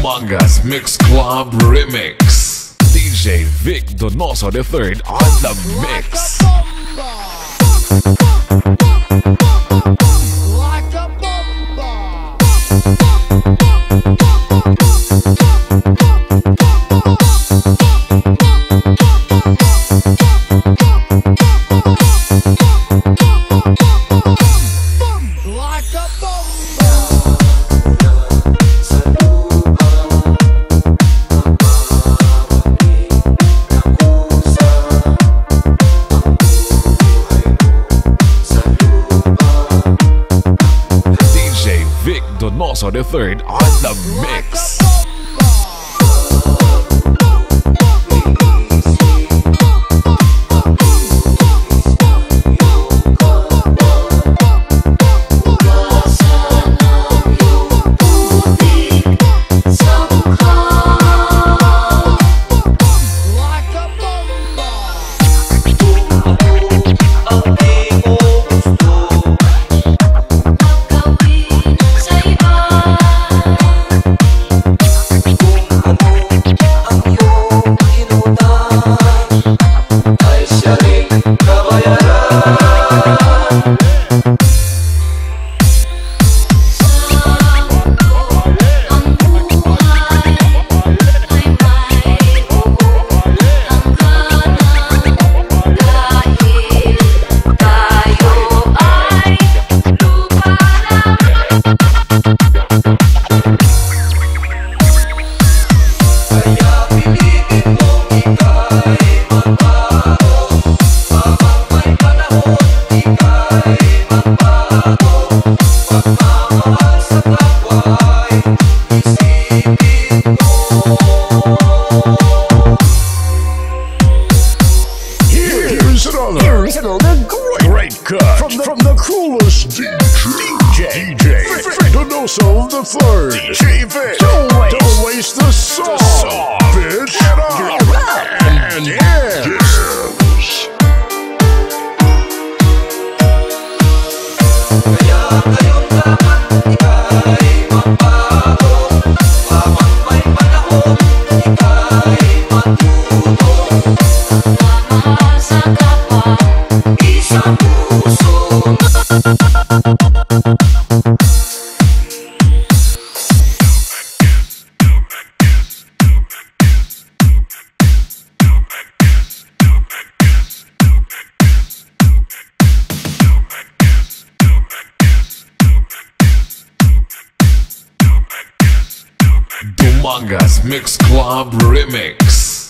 Dumangas Mix Club Remix. DJ Vic Donoso III on the mix. Donoso III on the mix. Here's another great cut from the coolest DjVicDonosoIII. DjVic, don't waste the song, bitch. Get on and dance. Dumangas Mix Club Remix.